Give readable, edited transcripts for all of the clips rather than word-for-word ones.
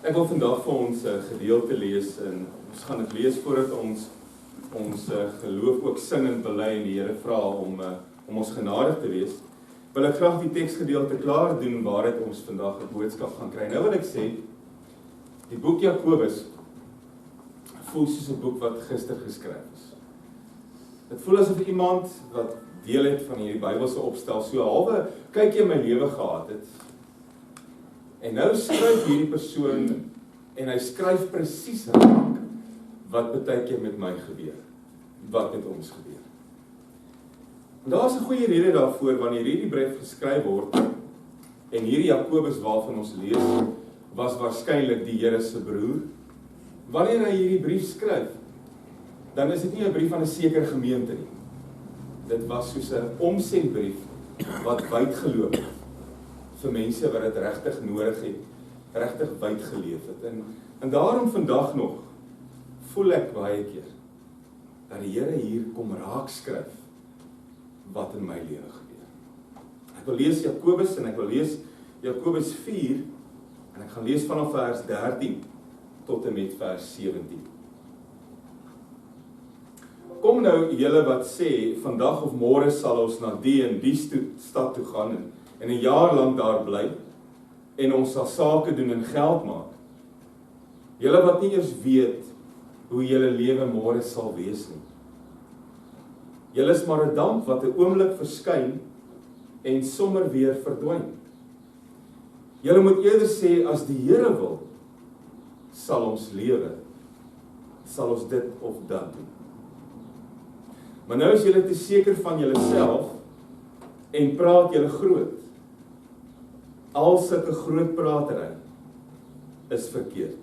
Ek wil vandag vir ons gedeelte lees en ons gaan dit lees voordat ons geloof ook sing en bely en die Here vra om ons genadig te wees. Wil ek graag die teksgedeelte klaar doen waaruit ons vandag 'n boodskap gaan kry. Nou wil ek sê, die boek Jakobus voel soos 'n boek wat gister geskryf is. Dit voel asof iemand wat deel het van hierdie Bybelse opstel so halwe kykie in my lewe gehad het. En nou skryf hierdie persoon en hy skryf presies raak wat baie keer met my gebeur, wat met ons gebeur. En daar is 'n goeie rede daarvoor wanneer hierdie brief geskryf word en hierdie Jakobus waarvan ons lees was waarskynlik die Here se broer. Wanneer hy hierdie brief skryf, dan is dit nie 'n brief aan 'n sekere gemeente nie. Dit was soos 'n omsendbrief wat wyd geloop het vir mense wat dit regtig nodig het, regtig wyd geleef het. En daarom vandag nog voel ek baie keer dat die Here hier kom raak skryf wat in my lewe gebeur. Ek wil lees Jakobus en ek wil lees Jakobus 4 en ek gaan lees vanaf vers 13 tot en met vers 17. Kom nou julle wat sê, vandag of môre sal ons na die en die stad toe gaan en 'n jaar lank daar bly en ons sal sake doen en geld maak. Julle wat nie eers weet hoe julle lewe môre sal wees nie. Julle is maar 'n damp wat 'n oomblik verskyn en sommer weer verdwyn. Julle moet eerder sê, as die Here wil, sal ons lewe, sal ons dit of dat doen. Maar nou is julle te seker van julleself en praat julle groot. Al sulke groot pratery is verkeerd.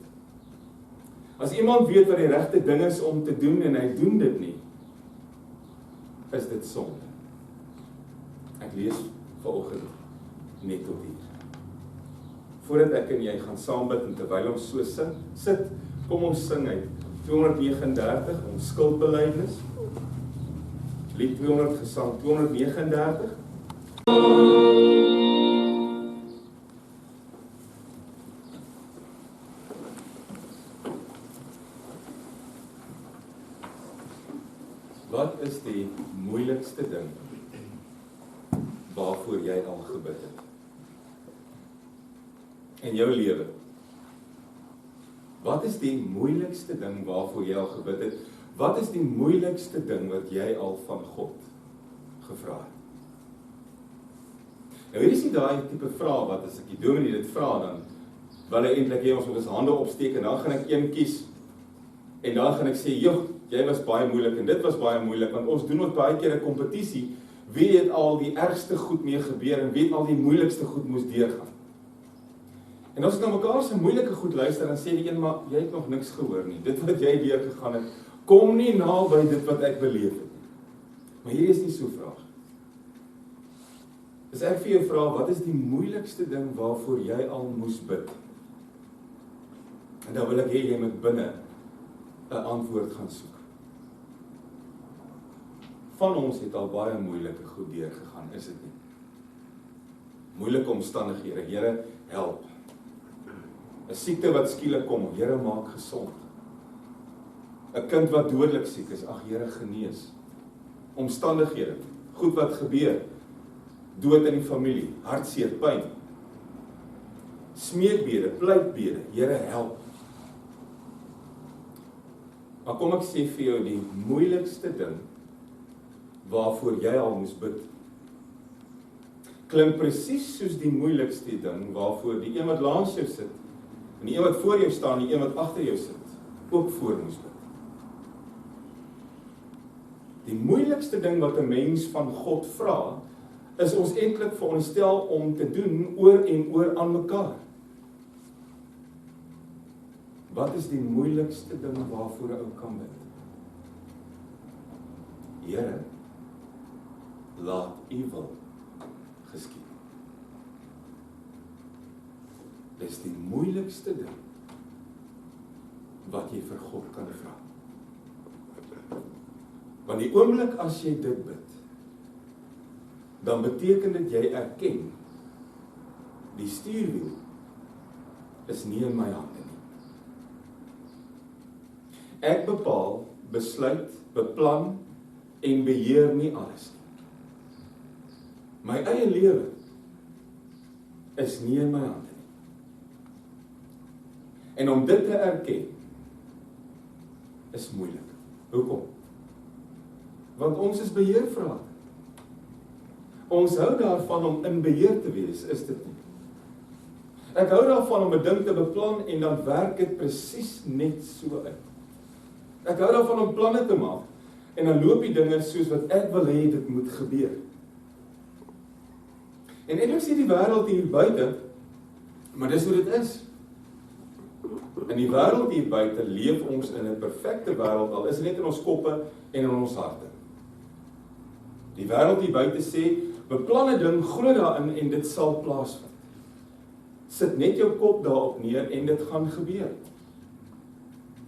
As iemand weet wat die regte ding is om te doen en hy doen dit nie, is dit sonde. Ek lees vanoggend net tot hier. Voordat ek en jy gaan saam bid en terwyl ons so sit, kom ons sing uit 239, ons skuldbelydenis. Lied 200, Gesang 239. Wat is die moeilikste ding waarvoor jy al gebid het? In jou lewe. Wat is die moeilikste ding waarvoor jy al gebid het? Wat is die moeilikste ding wat jy al van God gevra het? Nou hier is nie daai tipe vraag wat as ek die dominee dit vra, dan wil hy eintlik hê ons moet ons hande opsteek en dan gaan ek een kies en dan gaan ek sê, joh, jy was baie moeilik en dit was baie moeilik, want ons doen ook baie keer 'n kompetisie, wie het al die ergste goed mee gebeur en wie het al die moeilikste goed moes deurgaan. En as ons na mekaar se moeilike goed luister, dan sê die een, maar jy het nog niks gehoor nie, dit wat jy deurgegaan het, kom nie naby dit wat ek beleef het. Maar hier is nie so vraag. As ek vir jou vra, wat is die moeilikste ding waarvoor jy al moes bid? En dan wil ek hê jy moet binne 'n antwoord gaan soek. Van ons het al baie moeilike goed deurgegaan, is dit nie? Moeilike omstandighede, Here, help. 'n siekte wat skielik kom, Here, maak gesond. 'n kind wat dodelik siek is, ag Here, genees. Omstandighede, goed wat gebeur, dood in die familie, hartseer, pyn. Smeekbede, pleitbede, Here, help. Maar kom ek sê vir jou, die moeilikste ding waarvoor jy al moes bid, klink presies soos die moeilikste ding waarvoor die een wat langs jou sit, en die een wat voor jou staan, die een wat agter jou sit, ook voor moes bid. Die moeilikste ding wat 'n mens van God vra, is ons eintlik veronderstel om te doen oor en oor aan mekaar. Wat is die moeilikste ding waarvoor 'n ou kan bid? Here, laat U wil geskied. Dit is die moeilikste ding wat jy vir God kan vra. Want die oomblik as jy dit bid, dan beteken dit jy erken, die stuurwiel is nie in my hande nie. Ek bepaal, besluit, beplan en beheer nie alles nie. My eie lewe is nie in my hande nie. En om dit te erken is moeilik. Hoekom? Want ons is beheervrate. Ons hou daarvan om in beheer te wees, is dit nie? Ek hou daarvan om 'n ding te beplan en dan werk dit presies net so uit. Ek hou daarvan om planne te maak en dan loop die dinge soos wat ek wil hê dit moet gebeur. En eintlik sien die wêreld hier buite, maar dis hoe dit is. In die wêreld hier buite leef ons in 'n perfekte wêreld, al is dit net in ons koppe en in ons harte. Die wêreld hier buite sê, beplan 'n ding, glo daarin en dit sal plaasvind. Sit net jou kop daarop neer en dit gaan gebeur.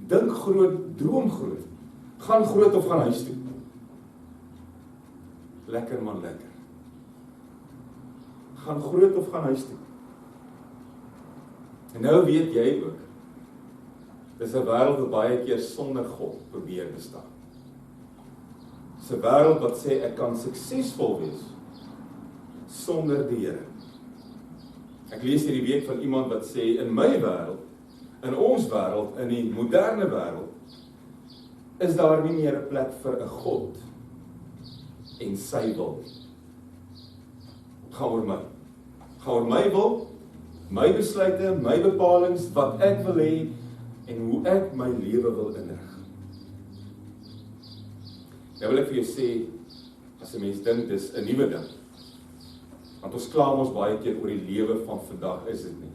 Dink groot, droom groot. Gaan groot of gaan huis toe. Lekker man, lekker. Gaan groot of gaan huis toe. En nou weet jy ook, dis 'n wêreld wat baie keer sonder God probeer bestaan. Dis 'n wêreld wat sê ek kan suksesvol wees sonder die Here. Ek lees hierdie week van iemand wat sê, in my wêreld, in ons wêreld, in die moderne wêreld, is daar nie meer 'n plek vir 'n God en sy wil. Gaan oor my. Gaan oor my wil, my besluite, my bepalings, wat ek wil hê en hoe ek my lewe wil inrig. Nou wil ek vir jou sê, as 'n mens dink dis 'n nuwe ding, want ons kla ons baie keer oor die lewe van vandag, is dit nie.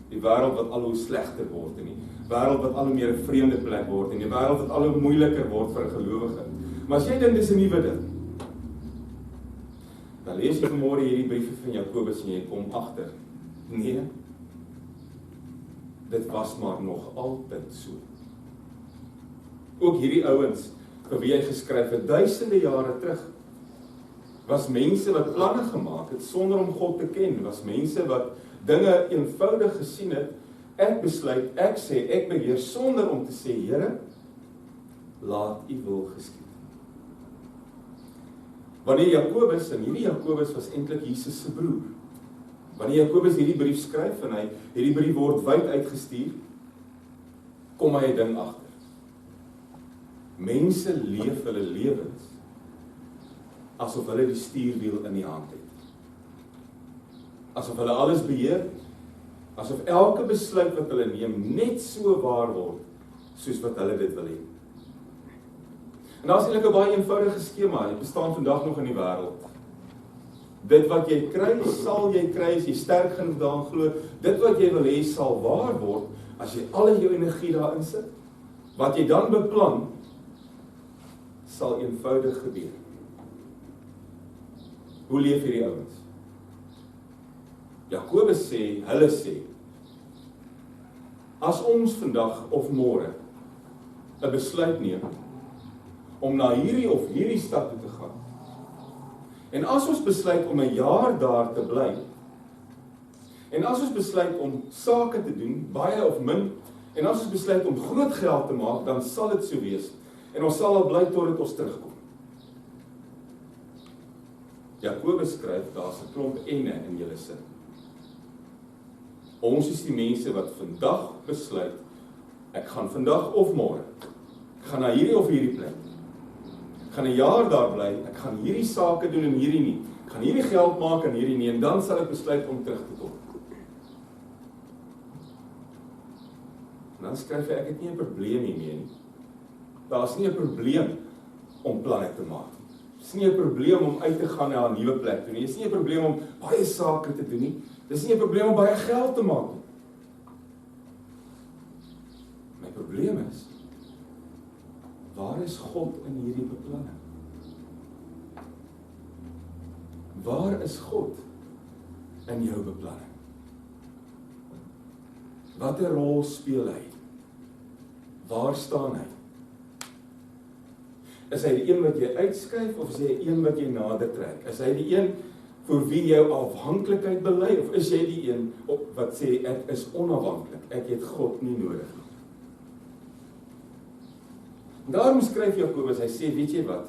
Die wêreld wat al hoe slegter word en die wêreld wat al hoe meer 'n vreemde plek word en die wêreld wat al hoe moeiliker word vir 'n gelowige. Maar as jy dink dis 'n nuwe ding, dan lees jy vanmôre hierdie briewe van Jakobus en jy kom agter. Nee, dit was maar nog altyd so. Ook hierdie ouens, vir wie hy geskryf het, duisende jare terug, was mense wat planne gemaak het sonder om God te ken, was mense wat dinge eenvoudig gesien het, ek besluit, ek sê, ek beheer, sonder om te sê, Here, laat U wil geskied. Wanneer Jakobus, en hierdie Jakobus was eintlik Jesus se broer, wanneer Jakobus hierdie brief skryf, en hierdie brief word wyd uitgestuur, kom hy 'n ding agter. Mense leef hulle lewens asof hulle die stuurwiel in die hand het. Asof hulle alles beheer, asof elke besluit wat hulle neem net so waar word, soos wat hulle dit wil hê. En daar is eintlik 'n baie eenvoudige skema, dit bestaan vandag nog in die wêreld. Dit wat jy kry, sal jy kry as jy sterk genoeg daarin glo. Dit wat jy wil hê sal waar word as jy al jou energie daarin sit. Wat jy dan beplan, sal eenvoudig gebeur. Hoe leef hierdie ouens? Jakobus sê, hulle sê, as ons vandag of môre 'n besluit neem om na hierdie of hierdie stad toe te gaan, en as ons besluit om 'n jaar daar te bly, en as ons besluit om sake te doen, baie of min, en as ons besluit om groot geld te maak, dan sal dit so wees, en ons sal al bly totdat ons terugkom. Jakobus skryf, daar's 'n klomp ene in julle sin. Ons is die mense wat vandag besluit, ek gaan vandag of môre, ek gaan na hierdie of hierdie plek, ek gaan 'n jaar daar bly, ek gaan hierdie sake doen en hierdie nie, ek gaan hierdie geld maak en hierdie nie, en dan sal ek besluit om terug te kom. En dan skryf hy, ek het nie 'n probleem hiermee nie. Daar's nie 'n probleem om planne te maak. Dis nie 'n probleem om uit te gaan na 'n nuwe plek toe nie. Dis nie 'n probleem om baie sake te doen nie. Dis nie 'n probleem om baie geld te maak nie. My probleem is, waar is God in hierdie beplanning? Waar is God in jou beplanning? Watter rol speel hy? Waar staan hy? Is hy die een wat jy uitskuif, of is hy die een wat jy nader trek? Is hy die een vir wie jou afhanklikheid bely, of is jy die een wat sê, ek is onafhanklik, ek het God nie nodig nie? Daarom skryf Jakobus, hy sê, weet jy wat,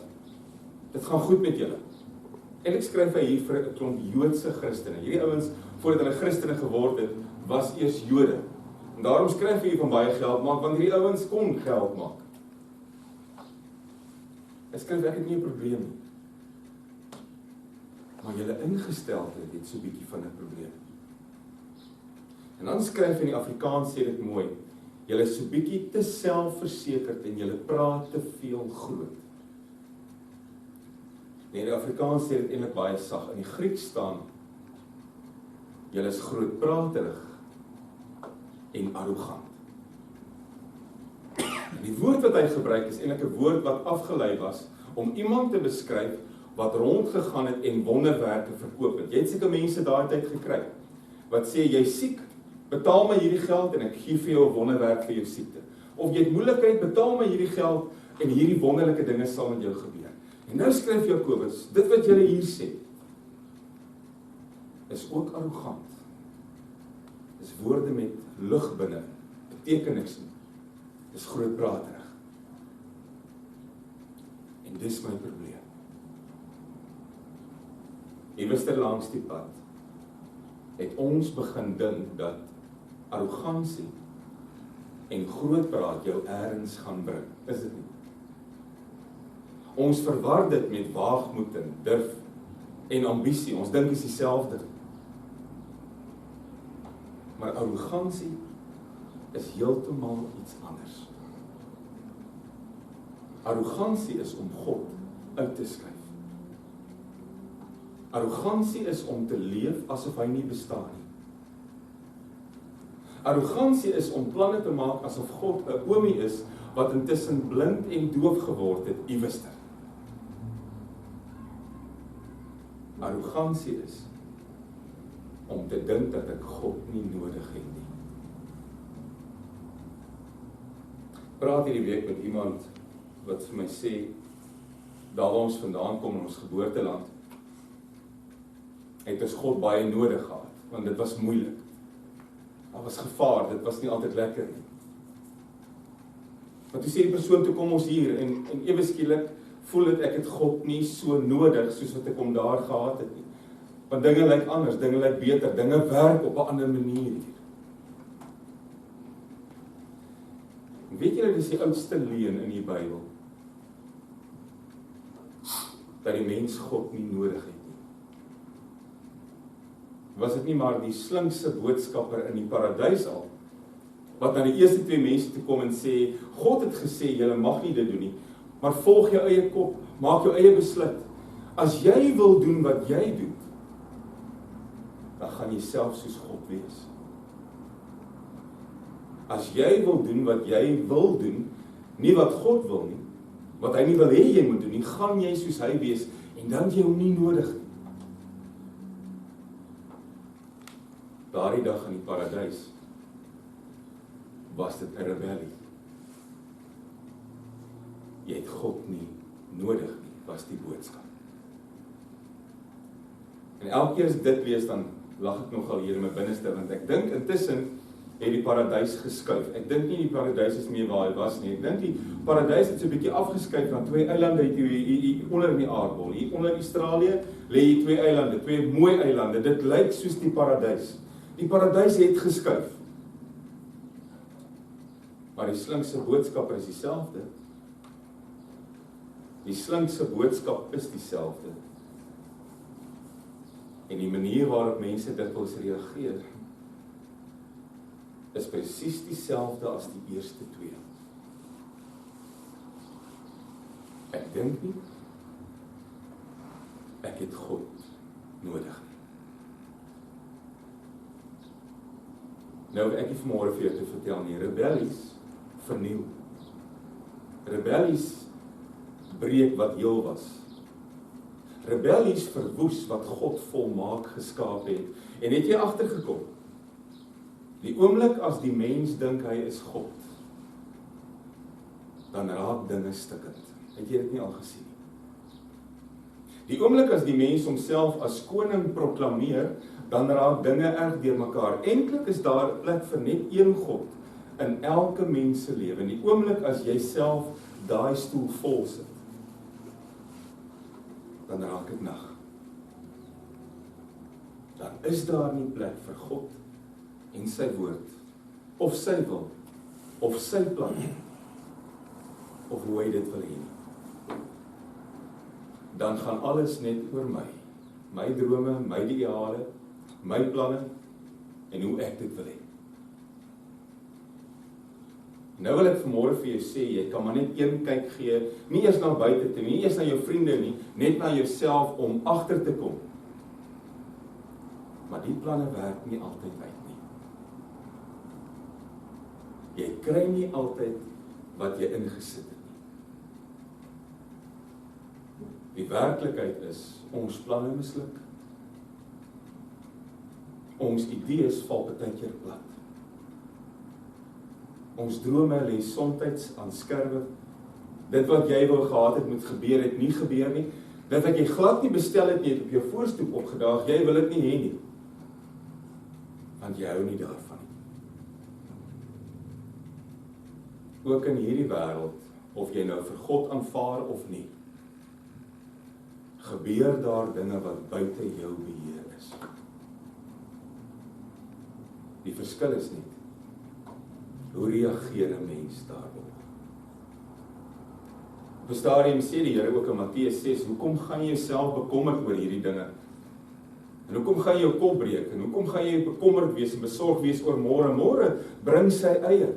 dit gaan goed met julle. Eintlik skryf hy hier vir 'n klomp Joodse Christene. Hierdie ouens, voordat hulle Christene geword het, was eers Jode. En daarom skryf hy hier van baie geld maak, want hierdie ouens kon geld maak. Hy skryf, ek het nie 'n probleem nie. Maar julle ingesteldheid het so 'n bietjie van 'n probleem. En dan skryf hy in die Afrikaans, sê dit mooi, julle is so 'n bietjie te selfversekerd en julle praat te veel groot. Nee, die Afrikaans sê dit eintlik baie sag. In die Grieks staan, julle is grootpraterig en arrogant. En die woord wat hy gebruik is eintlik 'n woord wat afgelei was om iemand te beskryf wat rondgegaan het en wonderwerke verkoop het. Jy het seker mense daai tyd gekry wat sê, jy siek, betaal my hierdie geld en ek gee vir jou 'n wonderwerk vir jou siekte. Of jy het moeilikheid, betaal my hierdie geld en hierdie wonderlike dinge sal met jou gebeur. En nou skryf Jakobus, dit wat julle hier sê, is ook arrogant. Dis woorde met lug binne, beteken niks nie. Dis grootpraterig. En dis my probleem. Iewers ter langs die pad het ons begin dink dat arrogansie en grootpraat jou eers gaan bring. Is dit nie? Ons verwar dit met waagmoed en durf en ambisie. Ons dink is dieselfde. Maar arrogansie is heeltemal iets anders. Arrogansie is om God uit te skryf. Arrogansie is om te leef asof hy nie bestaan nie. Arrogansie is om planne te maak asof God 'n oomie is wat intussen blind en doof geword het iewester. Arrogansie is om te dink dat ek God nie nodig het nie. Praat hierdie week met iemand wat vir my sê, daar waar ons vandaan kom in ons geboorteland, het ons God baie nodig gehad, want dit was moeilik. Daar was gevaar, dit was nie altyd lekker nie. Maar toe sê die persoon, toe kom ons hier, en ewe skielik voel dit ek het God nie so nodig, soos wat ek hom daar gehad het nie. Want dinge lyk anders, dinge lyk beter, dinge werk op 'n ander manier hier. Weet julle, dis die oudste leuen in die Bybel, dat die mens God nie nodig het nie. Was dit nie maar die slinkse boodskapper in die paradys al, wat aan die eerste twee mense toe kom en sê, God het gesê, julle mag nie dit doen nie, maar volg jou eie kop, maak jou eie besluit. As jy wil doen wat jy doen, dan gaan jy self soos God wees. As jy wil doen wat jy wil doen, nie wat God wil nie, wat hy nie wil hê jy moet doen nie, gaan jy soos hy wees, en dan jy hom nie nodig nie. Daardie dag in die paradys, was dit 'n rebellie. Jy het God nie nodig nie, was die boodskap. En elke keer as dit lees, dan lag ek nogal hier in my binneste, want ek dink intussen het die paradys geskuif. Ek dink nie die paradys is meer waar hy was nie. Ek dink die paradys het so 'n bietjie afgeskuif na twee eilande hier onder in die aardbol. Hier onder Australië lê hier twee eilande, twee mooi eilande. Dit lyk soos die paradys. Die paradys het geskuif. Maar die slinkse boodskapper is dieselfde. Die slinkse boodskap is dieselfde. En die manier waarop mense dikwels reageer, is presies dieselfde as die eerste twee. Ek dink nie, ek het God nodig nie. Nou ek het vanmôre vir jou te vertel nie, rebellies verniel. Rebellies breek wat heel was. Rebellies verwoes wat God volmaak geskaap het. En het jy agtergekom? Die oomblik as die mens dink hy is God, dan raak dinge stikkend. Het jy dit nie al gesien nie? Die oomblik as die mens homself as koning proklameer, dan raak dinge erg deurmekaar. Eintlik is daar plek vir net een God in elke mens se lewe. Die oomblik as jy self daai stoel vol sit, dan raak dit nag. Dan is daar nie plek vir God en sy woord, of sy wil, of sy plan, of hoe hy dit wil hê nie. Dan gaan alles net oor my drome, my ideale, my planne, en hoe ek dit wil hê. Nou wil ek vanmôre vir jou sê, jy kan maar net een kyk gee, nie eers na buite toe, nie eers na jou vriende nie, net na jouself om agter te kom. Maar die planne werk nie altyd uit nie. Jy kry nie altyd wat jy ingesit het nie. Die werklikheid is, ons planne misluk. Ons idees val partykeer plat. Ons drome lê soms aan skerwe. Dit wat jy wou gehad het moet gebeur, het nie gebeur nie. Dit wat jy glad nie bestel het nie, het op jou voorstoep opgedaag, jy wil dit nie hê nie. Want jy hou nie daarvan nie. Ook in hierdie wêreld, of jy nou vir God aanvaar of nie, gebeur daar dinge wat buite jou beheer is. Die verskil is net, hoe reageer 'n mens daarop? Op 'n stadium sê die Here ook in Matteus 6, hoekom gaan jy jouself bekommerd oor hierdie dinge? En hoekom gaan jy jou kop breek? En hoekom gaan jy bekommerd wees en besorg wees oor môre? Môre bring sy eie.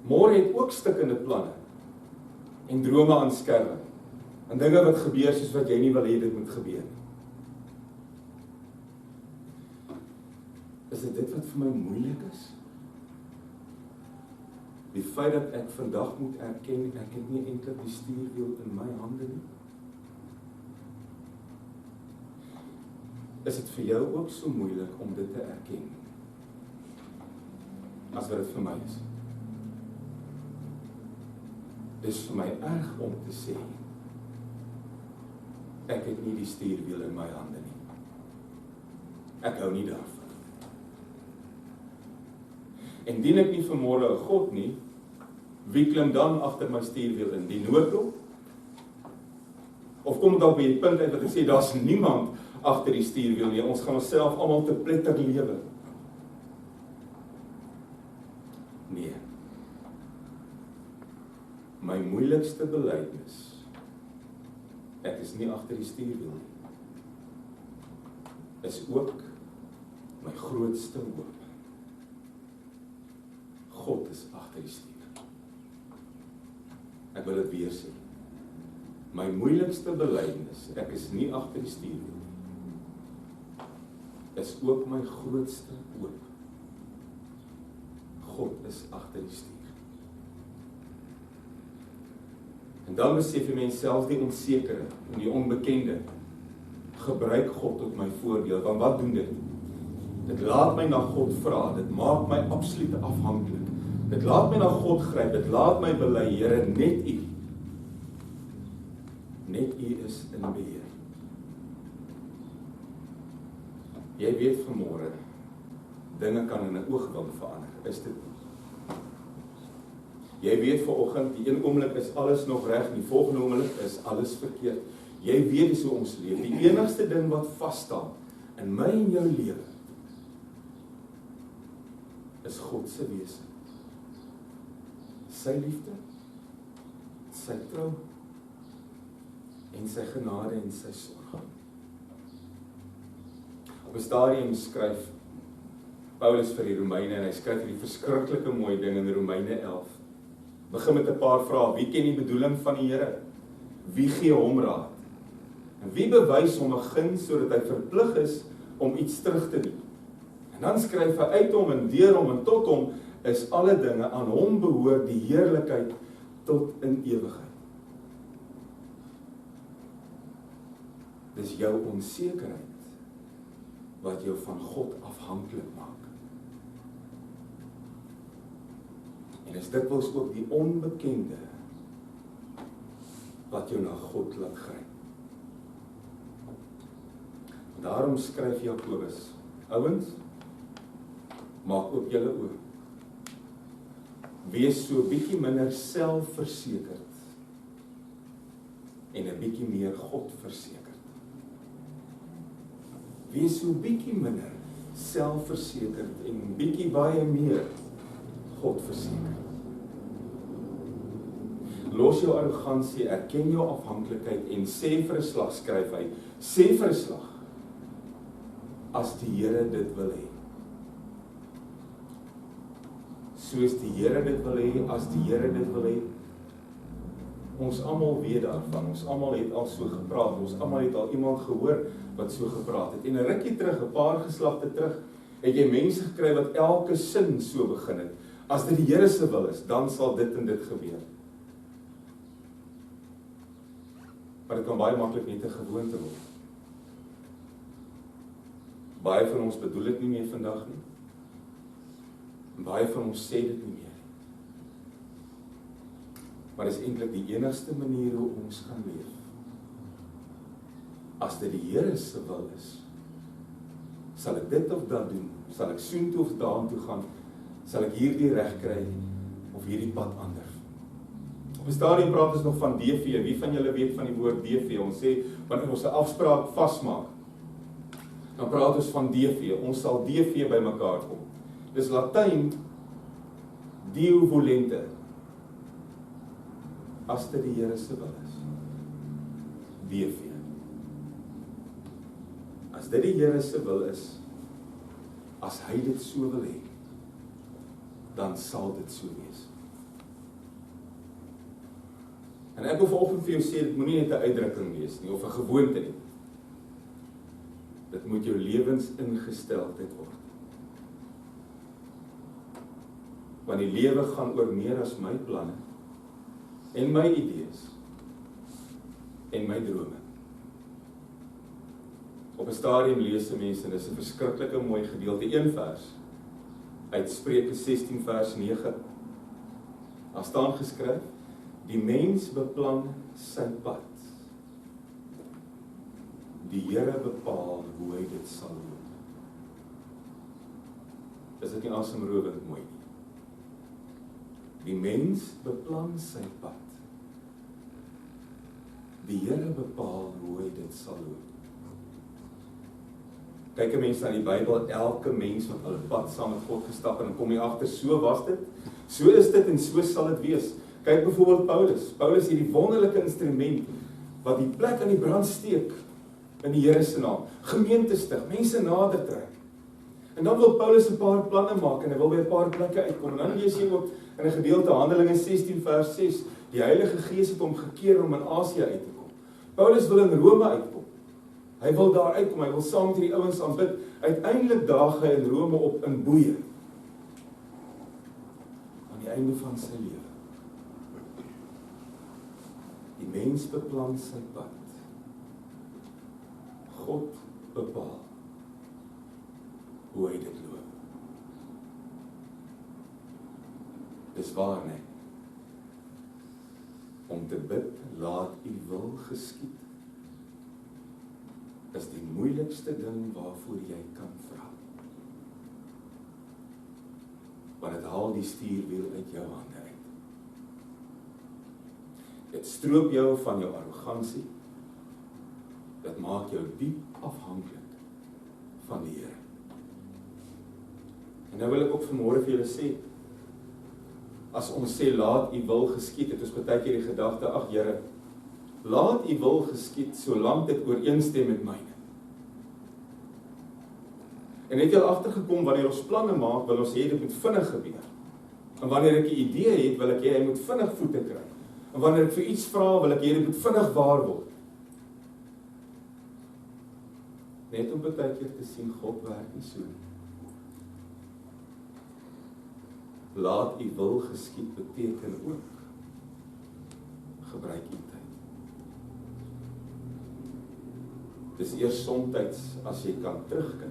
Môre het ook stikkende planne en drome aan skerwe. En dinge wat gebeur soos wat jy nie wil hê dit moet gebeur nie. Is dit wat vir my moeilik is? Die feit dat ek vandag moet erken, ek het nie eintlik die stuurwiel in my hande nie. Is dit vir jou ook so moeilik om dit te erken, as wat dit vir my is? Dis vir my erg om te sê, ek het nie die stuurwiel in my hande nie. Ek hou nie daarvan. En dien ek nie vanmôre 'n God nie, wie klim dan agter my stuurwiel in? Die noodlot? Of kom ek dalk by die punt uit wat ek sê, daar's niemand agter die stuurwiel nie, ons gaan onsself almal te pletter lewe. Nee. My moeilikste belydenis, ek is nie agter die stuurwiel nie, is ook my grootste hoop. God is agter die stuur. Ek wil dit weer sê. My moeilikste belydenis, ek is nie agter die stuur nie, is ook my grootste hoop. God is agter die stuur. En dan besef jy mens selfs die onsekere en die onbekende, gebruik God tot my voordeel, want wat doen dit? Dit laat my na God vra, dit maak my absoluut afhanklik. Dit laat my na God gryp, dit laat my bely, Here, net U. Net U is in beheer. Jy weet vanmôre, dinge kan in 'n oogwink verander, is dit nie? Jy weet vanoggend, die een oomblik is alles nog reg, die volgende oomblik is alles verkeerd. Jy weet dis hoe ons leef. Die enigste ding wat vas staan in my en jou lewe, is God se wese. Sy liefde, sy trou, en sy genade en sy sorg. Op 'n stadium skryf Paulus vir die Romeine, en hy skryf hierdie verskriklike mooi ding in Romeine 11. Begin met 'n paar vrae. Wie ken die bedoeling van die Here? Wie gee hom raad? En wie bewys hom 'n guns sodat hy verplig is om iets terug te doen? En dan skryf hy uit hom en deur hom en tot hom is alle dinge, aan hom behoort die heerlikheid tot in ewigheid. Dis jou onsekerheid wat jou van God afhanklik maak. En is dikwels ook die onbekende wat jou na God laat gryp. Daarom skryf Jakobus, ouens, maak ook julle oë. Wees so bietjie minder selfversekerd en 'n bietjie meer God versekerd. Wees so bietjie minder selfversekerd en bietjie baie meer God versekerd. Los jou arrogansie, erken jou afhanklikheid en sê vir 'n slag, skryf hy, sê vir 'n slag, as die Here dit wil hê. Soos die Here dit wil hê, as die Here dit wil hê. Ons almal weet daarvan, ons almal het al so gepraat, ons almal het al iemand gehoor wat so gepraat het. En 'n rukkie terug, 'n paar geslagte terug, het jy mense gekry wat elke sin so begin het. As dit die Here se wil is, dan sal dit en dit gebeur. Maar dit kan baie maklik net 'n gewoonte word. Baie van ons bedoel dit nie meer vandag nie. En baie van ons sê dit nie meer. Maar dit is eintlik die enigste manier hoe ons gaan leef. As dit die Here se wil is, sal ek dit of dat doen, sal ek soontoe of daartoe gaan, sal ek hierdie reg kry, of hierdie pad ander. Op 'n stadium praat ons nog van DV, wie van julle weet van die woord DV? Ons sê, wanneer ons 'n afspraak vasmaak, dan praat ons van DV, ons sal DV by mekaar kom. Dis Latyn, Deo volente, as dit die Here se wil is. DV. As dit die Here se wil is, as hy dit so wil hê, dan sal dit so wees. En ek wil vanoggend vir jou sê, dit moenie net 'n uitdrukking wees nie, of 'n gewoonte nie. Dit moet jou lewensingesteldheid word. Want die lewe gaan oor meer as my planne, en my idees, en my drome. Op 'n stadium lees mense, en dis 'n verskriklike mooi gedeelte, een vers, uit Spreuke 16 vers 9. Daar staan geskryf, die mens beplan sy pad. Die Here bepaal hoe hy dit sal doen. Is dit nie asemrowend mooi nie? Die mens beplan sy pad. Die Here bepaal hoe hy dit sal doen. Kyk 'n mens na die Bybel, elke mens wat al 'n pad saam met God gestap en dan kom jy agter, so was dit, so is dit en so sal dit wees. Kyk byvoorbeeld Paulus. Paulus het die wonderlike instrument wat die plek aan die brand steek in die Here se naam. Gemeente stig, mense nader trek. En dan wil Paulus 'n paar planne maak en hy wil by 'n paar plekke uitkom. En dan lees jy ook in 'n gedeelte Handelinge 16 vers 6, die Heilige Gees het hom gekeer om in Asië uit te kom. Paulus wil in Rome uitkom. Hy wil daar uitkom, hy wil saam met die ouens aanbid. Uiteindelik daag hy in Rome op in boeye. Aan die einde van sy lewe. Die mens beplan sy pad. God bepaal hoe hy dit loop. Dis waar, nee. Om te bid, laat u wil geskied, is die moeilikste ding waarvoor jy kan vra. Want dit haal die stuurwiel uit jou hande uit. Dit stroop jou van jou arrogansie. Dit maak jou diep afhanklik van die Here. En nou wil ek ook vanmôre vir julle sê, as ons sê, laat u wil geskied, het ons baie keer die gedagte, ag Here, laat u wil geskied, solank dit ooreenstem met myne. En het jy al agtergekom, wanneer ons planne maak, wil ons hê dit moet vinnig gebeur. En wanneer ek 'n idee het, wil ek hê hy moet vinnig voete kry. En wanneer ek vir iets vra, wil ek hê dit moet vinnig waar word. Net om baie keer te sien, God werk nie so. Laat u wil geskied beteken ook, gebruik u tyd. Dis eers somtyds, as jy kan terugkyk,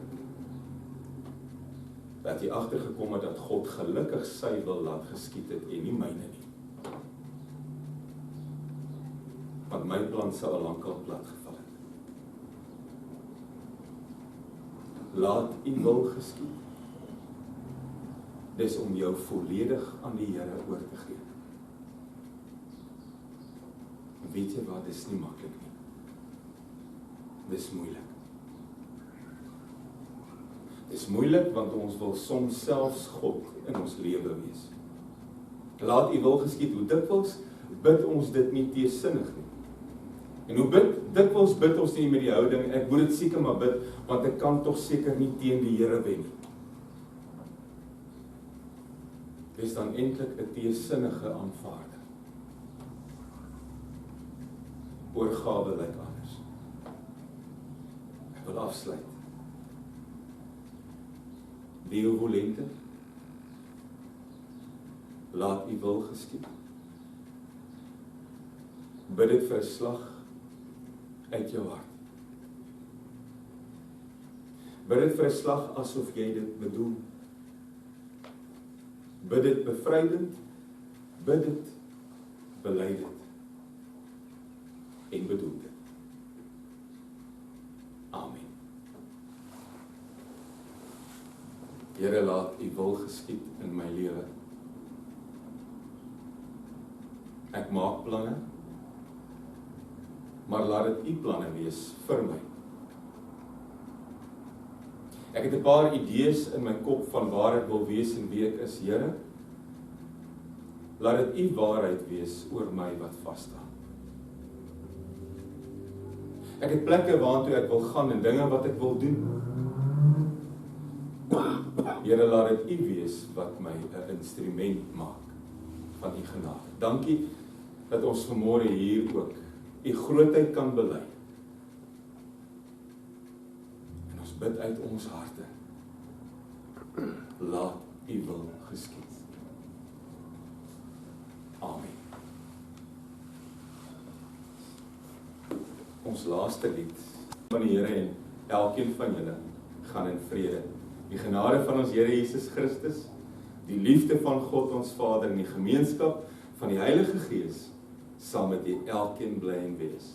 dat jy agtergekom het dat God gelukkig sy wil laat geskied het en nie myne nie. Want my plan sou al lankal plat geval het. Laat u wil geskied. Dis om jou volledig aan die Here oor te gee. weet jy wat, dis nie maklik nie. Dis moeilik. Dis moeilik want ons wil soms selfs God in ons lewe wees. Laat U wil geskied, hoe dikwels bid ons dit nie teesinnig nie. En hoe dikwels bid ons nie met die houding, ek moet dit seker maar bid, want ek kan tog seker nie teen die Here wen nie. Dis dan eintlik 'n teesinnige aanvaarding. Oorgawe lyk anders. Ek wil afsluit. Deo volente, laat U wil geskied. Bid dit vir 'n slag uit jou hart. Bid dit vir 'n slag asof jy dit bedoel. Bid dit bevrydend, bid dit, bely dit en bedoel dit. Amen. Here, laat U wil geskied in my lewe. Ek maak planne, maar laat dit U planne wees vir my. Ek het 'n paar idees in my kop van waar ek wil wees en wie ek is, Here. Laat dit U waarheid wees oor my wat vas staan. Ek het plekke waartoe ek wil gaan en dinge wat ek wil doen. Here, laat dit U wees wat my 'n instrument maak van U genade. Dankie dat ons vanmôre hier ook U grootheid kan bely. En ons bid uit ons harte. Laat U wil geskied. Amen. Ons laaste lied van die Here en elkeen van julle gaan in vrede. Die genade van ons Here Jesus Christus, die liefde van God ons Vader en die gemeenskap van die Heilige Gees sal met elkeen bly en wees.